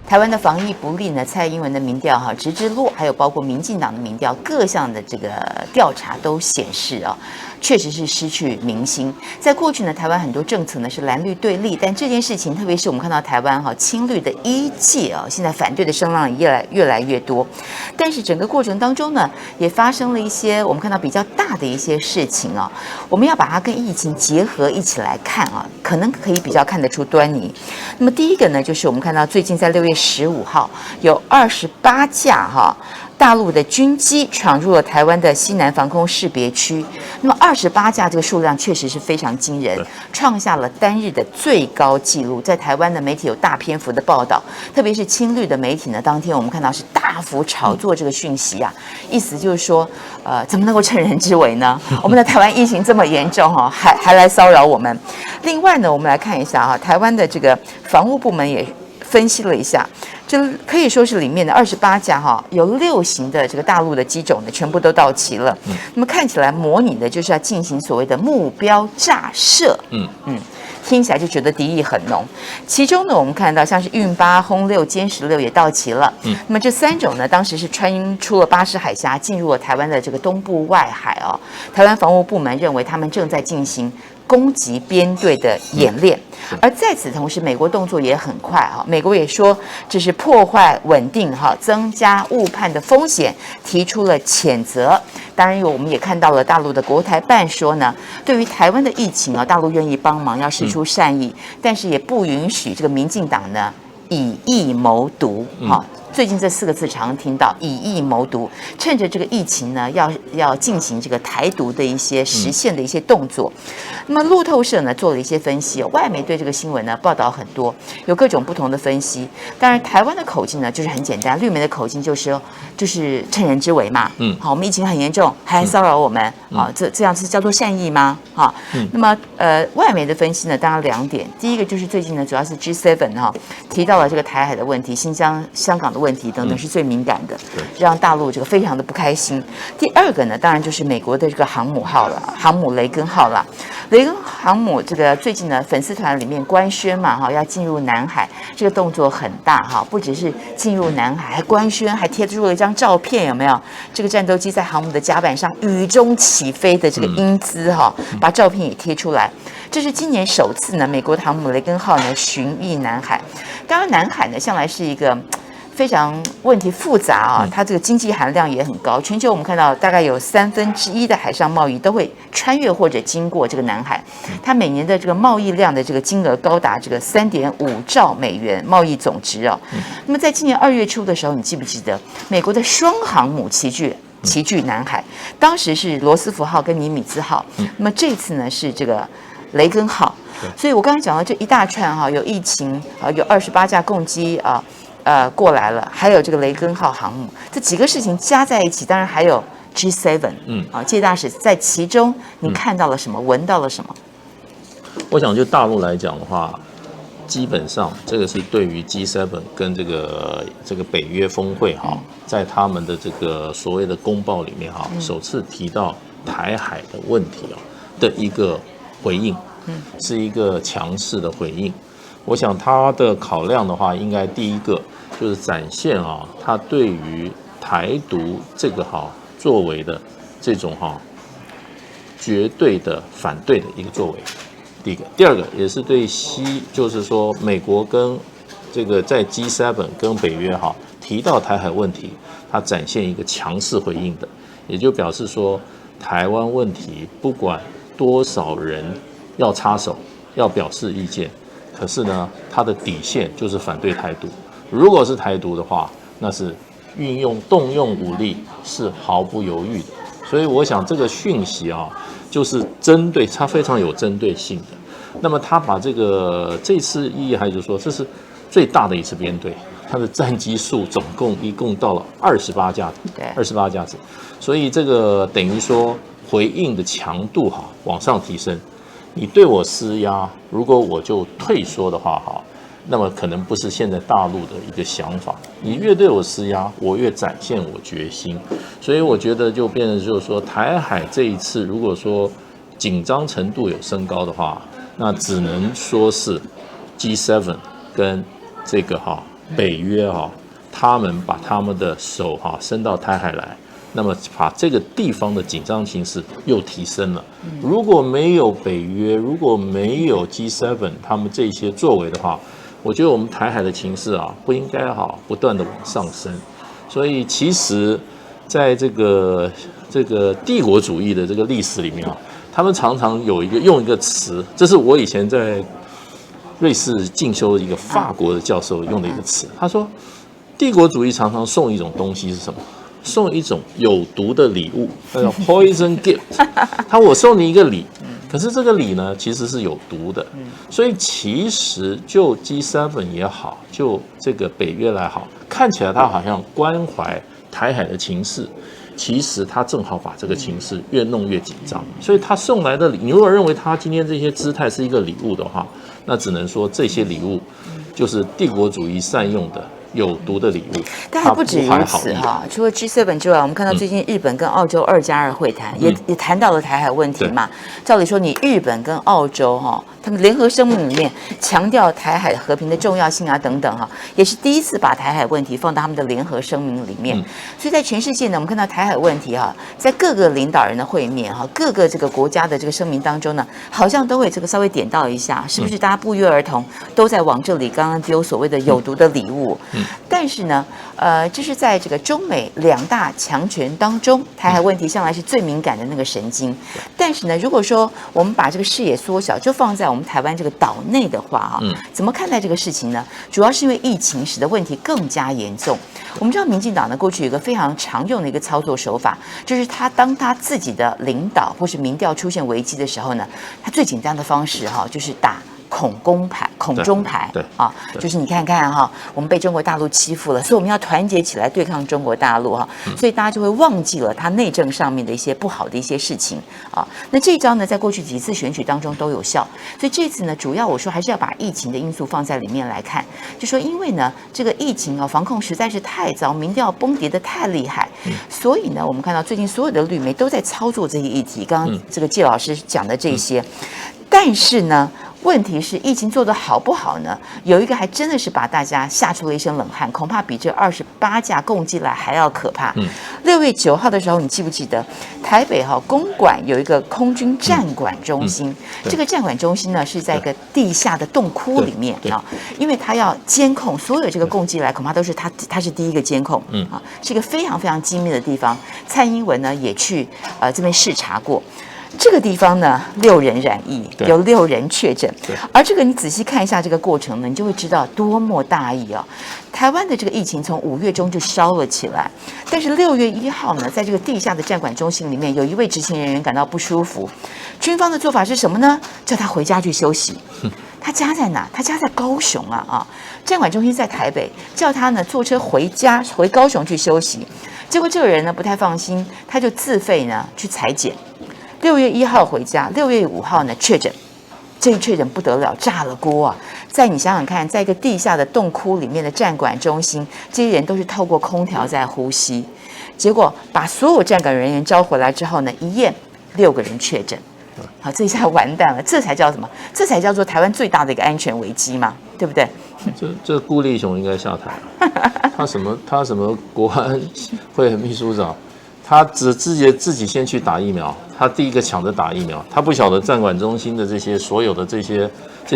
台湾的防疫不力呢，蔡英文的民调直直落，还有包括民进党的民调，各项的这个调查都显示确实是失去民心。在过去呢，台湾很多政策呢是蓝绿对立，但这件事情，特别是我们看到台湾亲绿的一届现在反对的声浪也越来越多。但是整个过程当中呢，也发生了一些我们看到比较大的一些事情我们要把它跟疫情结合一起来看可能可以比较看得出端倪。那么第一个呢，就是我们看到最近在6月15号有28架大陆的军机闯入了台湾的西南防空识别区。那么28架这个数量确实是非常惊人，创下了单日的最高纪录。在台湾的媒体有大篇幅的报道，特别是亲绿的媒体呢，当天我们看到是大幅炒作这个讯息意思就是说，怎么能够趁人之危呢？我们的台湾疫情这么严重还来骚扰我们。另外呢，我们来看一下台湾的这个防务部门也分析了一下。这可以说是里面的28架有6型的这个大陆的机种呢，全部都到齐了。那么看起来模拟的就是要进行所谓的目标炸射。听起来就觉得敌意很浓。其中呢，我们看到像是运8、轰6、歼16也到齐了。那么这3种呢，当时是穿出了巴士海峡，进入了台湾的这个东部外海台湾防务部门认为他们正在进行攻击编队的演练。而在此同时，美国动作也很快美国也说这是破坏稳定增加误判的风险，提出了谴责。当然，我们也看到了大陆的国台办说呢，对于台湾的疫情大陆愿意帮忙，要释出善意，但是也不允许这个民进党呢以疫谋独最近这4个字常听到，以疫谋独，趁着这个疫情呢，要进行这个台独的一些实现的一些动作。那么路透社呢做了一些分析外媒对这个新闻呢报道很多，有各种不同的分析。当然，台湾的口径呢就是很简单，绿媒的口径就是趁人之危嘛。好，我们疫情很严重，还骚扰我们这样是叫做善意吗？那么外媒的分析呢，当然2点，第一个就是最近呢主要是 G7 提到了这个台海的问题、新疆、香港的问题等等是最敏感的，让大陆这个非常的不开心。第二个呢，当然就是美国的这个航母号了，航母雷根号了。雷根航母这个最近呢，粉丝团里面官宣嘛，要进入南海，这个动作很大不只是进入南海，还官宣，还贴出了一张照片，有没有？这个战斗机在航母的甲板上雨中起飞的这个英姿把照片也贴出来。这是今年首次呢，美国的航母雷根号呢巡弋南海。当然，南海呢向来是一个非常问题复杂它这个经济含量也很高。全球我们看到大概有1/3的海上贸易都会穿越或者经过这个南海，它每年的这个贸易量的这个金额高达这个3.5兆美元贸易总值那么在今年2月初的时候，你记不记得美国的双航母齐聚南海？当时是罗斯福号跟尼米兹号，那么这次呢是这个雷根号。所以我刚才讲到这一大串有疫情有28架共机过来了，还有这个雷根号航母，这几个事情加在一起，当然还有 G7，介大使在其中，你看到了什么？闻到了什么？我想就大陆来讲的话，基本上这个是对于 G7 跟这个北约峰会在他们的这个所谓的公报里面首次提到台海的问题的一个回应，是一个强势的回应。我想他的考量的话，应该第一个就是展现他对于台独这个作为的这种绝对的反对的一个作为。第一个，第二个也是对就是说美国跟这个在 G7 跟北约提到台海问题，他展现一个强势回应的，也就表示说台湾问题不管多少人要插手，要表示意见。可是呢，他的底线就是反对台独。如果是台独的话，那是动用武力是毫不犹豫的。所以我想这个讯息就是针对它非常有针对性的。那么他把这次意义还就是说，这是最大的一次编队，它的战机数一共到了28架，28架次。所以这个等于说回应的强度往上提升。你对我施压，如果我就退缩的话那么可能不是现在大陆的一个想法。你越对我施压，我越展现我决心。所以我觉得就变成就是说，台海这一次如果说紧张程度有升高的话，那只能说是 G7 跟这个北约他们把他们的手伸到台海来，那么把这个地方的紧张情势又提升了。如果没有北约，如果没有 G7 他们这些作为的话，我觉得我们台海的情势不应该不断的往上升。所以其实在这个帝国主义的这个历史里面他们常常用一个词，这是我以前在瑞士进修的一个法国的教授用的一个词，他说帝国主义常常送一种东西是什么？送一种有毒的礼物，叫 poison gift。我送你一个礼，可是这个礼呢其实是有毒的。所以其实就 G7 也好，就这个北约来好，看起来他好像关怀台海的情势，其实他正好把这个情势越弄越紧张。所以他送来的礼，你如果认为他今天这些姿态是一个礼物的话，那只能说这些礼物就是帝国主义善用的有毒的礼物。但还不止如此除了 G7 之外，我们看到最近日本跟澳洲2+2会谈，也谈到了台海问题嘛。照理说，你日本跟澳洲他们联合声明里面强调台海和平的重要性等等也是第一次把台海问题放到他们的联合声明里面。所以在全世界呢，我们看到台海问题在各个领导人的会面各个这个国家的这个声明当中呢，好像都会这个稍微点到一下，是不是大家不约而同都在往这里刚刚丢所谓的有毒的礼物？但是呢，这是在这个中美两大强权当中，台海问题向来是最敏感的那个神经。但是呢，如果说我们把这个视野缩小，就放在我们台湾这个岛内的话怎么看待这个事情呢？主要是因为疫情使得问题更加严重。我们知道民进党呢过去有一个非常常用的一个操作手法，就是当他自己的领导或是民调出现危机的时候呢，他最简单的方式就是打恐中牌，就是你看看我们被中国大陆欺负了，所以我们要团结起来对抗中国大陆所以大家就会忘记了他内政上面的一些不好的一些事情那这一招呢，在过去几次选举当中都有效，所以这次呢，主要我说还是要把疫情的因素放在里面来看，就说因为呢，这个疫情防控实在是太糟，民调崩跌的太厉害，所以呢，我们看到最近所有的绿媒都在操作这个议题，刚刚这个季老师讲的这些，但是呢。问题是疫情做得好不好呢？有一个还真的是把大家吓出了一身冷汗，恐怕比这28架共机来还要可怕。6月9号的时候，你记不记得台北公馆有一个空军战管中心？这个战管中心呢是在一个地下的洞窟里面因为它要监控所有这个共机来，恐怕都是它是第一个监控是一个非常非常机密的地方。蔡英文呢也去这边视察过。这个地方呢，6人染疫，有6人确诊，而这个你仔细看一下这个过程呢，你就会知道多么大意台湾的这个疫情从5月中就烧了起来，但是6月1号呢，在这个地下的战管中心里面，有一位执行人员感到不舒服，军方的做法是什么呢？叫他回家去休息。他家在哪？他家在高雄战管中心在台北，叫他呢坐车回高雄去休息。结果这个人呢不太放心，他就自费呢去采检。6月1号回家，6月5号呢确诊，这一确诊不得了，炸了锅在你想想看，在一个地下的洞窟里面的战管中心，这些人都是透过空调在呼吸，结果把所有站岗人员招回来之后呢，一验6个人确诊，好，这一下完蛋了，这才叫什么？这才叫做台湾最大的一个安全危机嘛，对不对？这顾立雄应该下台了，他什么国安会秘书长？他自己先去打疫苗，他第一个抢着打疫苗，他不晓得战管中心的所有的这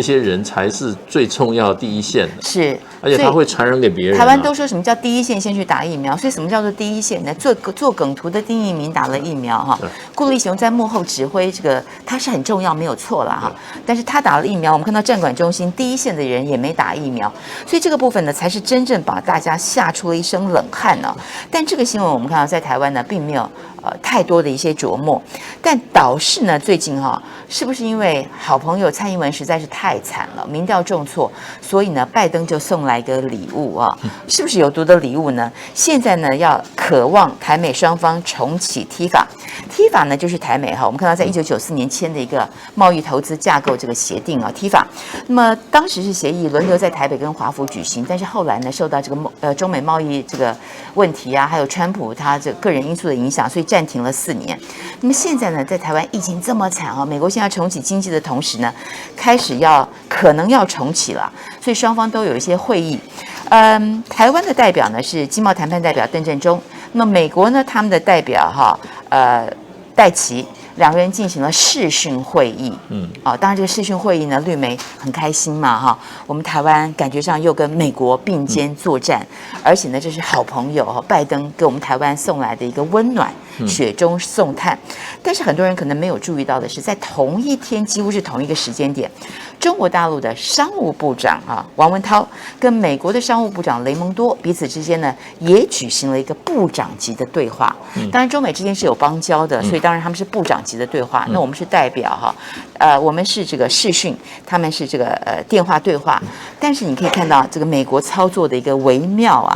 些人才是最重要的第一线的，是，而且他会传染给别人。台湾都说什么叫第一线先去打疫苗，所以什么叫做第一线呢？做梗图的丁一鸣打了疫苗顾立雄在幕后指挥这个，他是很重要，没有错啦但是他打了疫苗，我们看到战管中心第一线的人也没打疫苗，所以这个部分呢，才是真正把大家吓出了一身冷汗但这个新闻我们看到在台湾呢，并没有太多的一些琢磨，但倒是呢，最近是不是因为好朋友蔡英文实在是太惨了，民调重挫，所以呢，拜登就送来一个礼物是不是有毒的礼物呢？现在呢，要渴望台美双方重启 TIFA 呢，就是台美我们看到在1994年签的一个贸易投资架构这个协定TIFA，那么当时是协议轮流在台北跟华府举行，但是后来呢，受到这个中美贸易这个问题还有川普他这个人因素的影响，所以暂停了4年。那么现在呢，在台湾疫情这么惨美国现在重启经济的同时呢，开始可能要重启了，所以双方都有一些会议。台湾的代表呢是经贸谈判代表邓振中，那么美国呢他们的代表戴琪。两个人进行了视讯会议，当然这个视讯会议呢，绿媒很开心嘛，哈，我们台湾感觉上又跟美国并肩作战，而且呢，这是好朋友拜登给我们台湾送来的一个温暖，雪中送炭。但是很多人可能没有注意到的是，在同一天，几乎是同一个时间点，中国大陆的商务部长王文涛跟美国的商务部长雷蒙多彼此之间呢，也举行了一个部长级的对话。当然，中美之间是有邦交的，所以当然他们是部长级的对话。那我们是代表我们是这个视讯，他们是这个电话对话。但是你可以看到这个美国操作的一个微妙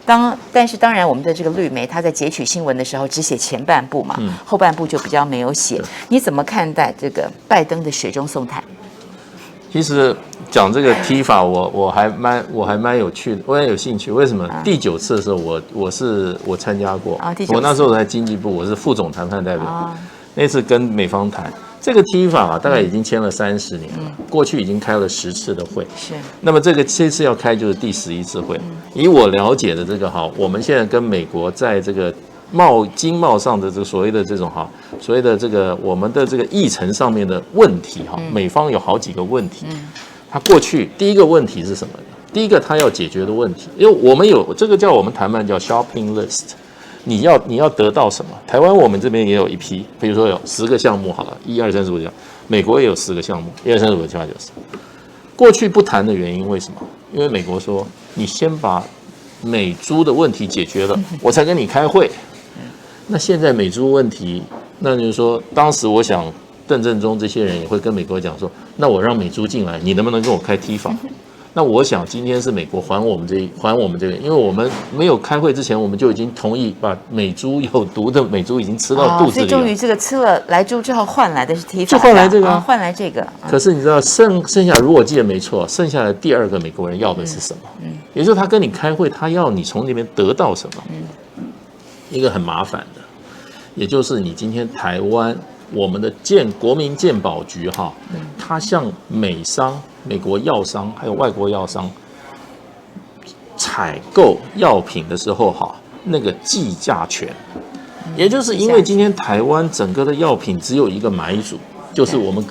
但是当然我们的这个绿媒他在截取新闻的时候只写前半部嘛，后半部就比较没有写。你怎么看待这个拜登的雪中送炭？其实讲这个踢法，我还蛮有趣的，我也有兴趣。为什么？第9次的时候，我参加过，我那时候在经济部，我是副总谈判代表，那次跟美方谈这个踢法大概已经签了30年了，过去已经开了10次的会，是。那么这次要开就是第11次会。以我了解的这个我们现在跟美国在这个经贸上的这个所谓的这种所谓的这个我们的这个议程上面的问题美方有好几个问题。他过去第一个问题是什么呢？第一个他要解决的问题，因为我们有这个叫我们谈判叫 shopping list， 你要得到什么？台湾我们这边也有一批，比如说有10个项目好了，1、2、3、4、5、6，美国也有10个项目，1、2、3、4、5、6、7、8、9、10。过去不谈的原因为什么？因为美国说你先把美猪的问题解决了，我才跟你开会。那现在美猪问题，那就是说，当时我想邓振中这些人也会跟美国讲说，那我让美猪进来，你能不能跟我开踢法？那我想今天是美国还我们这个，因为我们没有开会之前，我们就已经同意把美猪有毒的美猪已经吃到肚子里了。所以终于这个吃了来猪之后换来的是踢法，就换来这个，换来这个。可是你知道剩下，如果我记得没错，剩下的第2个美国人要的是什么？也就是他跟你开会，他要你从那边得到什么？一个很麻烦的，也就是你今天台湾我们的国民健保局他向美国药商还有外国药商采购药品的时候那个计价权，也就是因为今天台湾整个的药品只有一个买主，就是我们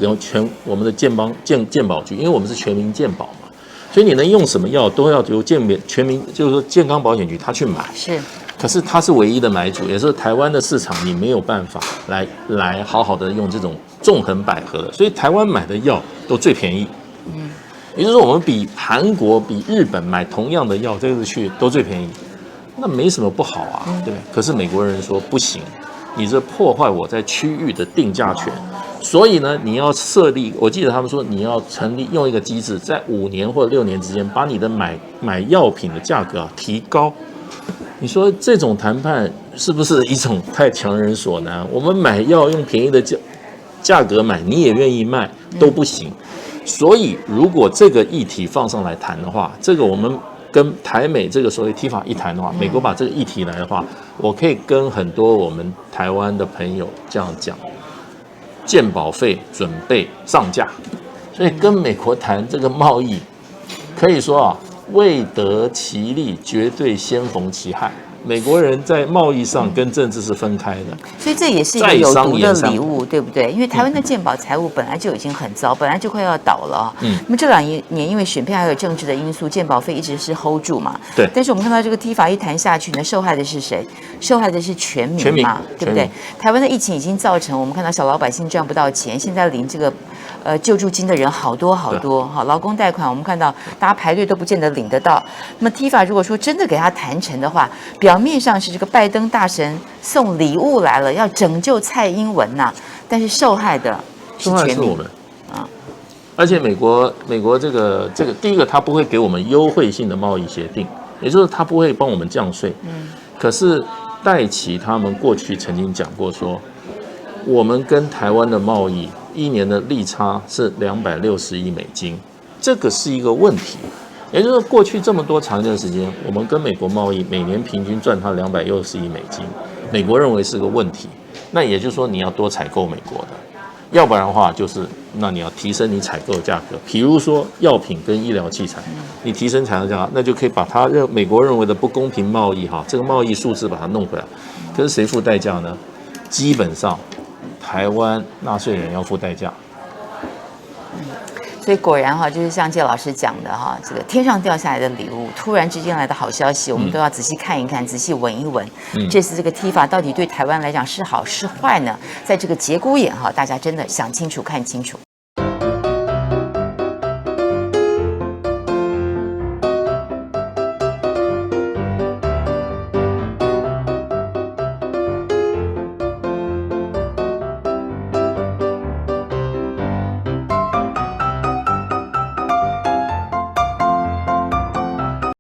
的健保局，因为我们是全民健保嘛，所以你能用什么药都要由全民就是说健康保险局他去买。是。可是它是唯一的买主，也是台湾的市场，你没有办法来好好的用这种纵横捭阖的，所以台湾买的药都最便宜。也就是说我们比韩国、比日本买同样的药，这个去都最便宜，那没什么不好啊，对。可是美国人说不行，你这破坏我在区域的定价权，所以呢，你要设立，我记得他们说你要成立用一个机制，在5年或者6年之间，把你的买药品的价格提高。你说这种谈判是不是一种太强人所难？我们买药用便宜的价格买，你也愿意卖都不行。所以如果这个议题放上来谈的话，这个我们跟台美这个所谓踢法一谈的话，美国把这个议题来的话，我可以跟很多我们台湾的朋友这样讲，健保费准备上架。所以跟美国谈这个贸易，可以说未得其利，绝对先逢其害。美国人在贸易上跟政治是分开的，所以这也是一个有毒的礼物，对不对？因为台湾的健保财务本来就已经很糟，本来就快要倒了。那么这2年因为选票还有政治的因素，健保费一直是 hold 住嘛。对。但是我们看到这个踢法一谈下去呢，受害的是谁？受害的是全民嘛，对不对？台湾的疫情已经造成我们看到小老百姓赚不到钱，现在领这个救助金的人好多好多。劳工贷款我们看到大家排队都不见得领得到。那么踢法如果说真的给他谈成的话，表面上是这个拜登大神送礼物来了，要拯救蔡英文但是受害的是全民我们而且美国这个第一个，他不会给我们优惠性的贸易协定，也就是他不会帮我们降税。可是戴琪他们过去曾经讲过说，我们跟台湾的贸易1年的利差是260亿美金，这个是一个问题。也就是过去这么多长一段时间，我们跟美国贸易每年平均赚它260亿美金，美国认为是个问题。那也就是说你要多采购美国的。要不然的话就是那你要提升你采购价格，比如说药品跟医疗器材，你提升采购价格，那就可以把美国认为的不公平贸易这个贸易数字把它弄回来。可是谁付代价呢？基本上台湾纳税人要付代价。所以果然就是像介老师讲的这个天上掉下来的礼物，突然之间来的好消息，我们都要仔细看一看，仔细闻一闻。这次这个 TIFA 到底对台湾来讲是好是坏呢？在这个节骨眼大家真的想清楚看清楚。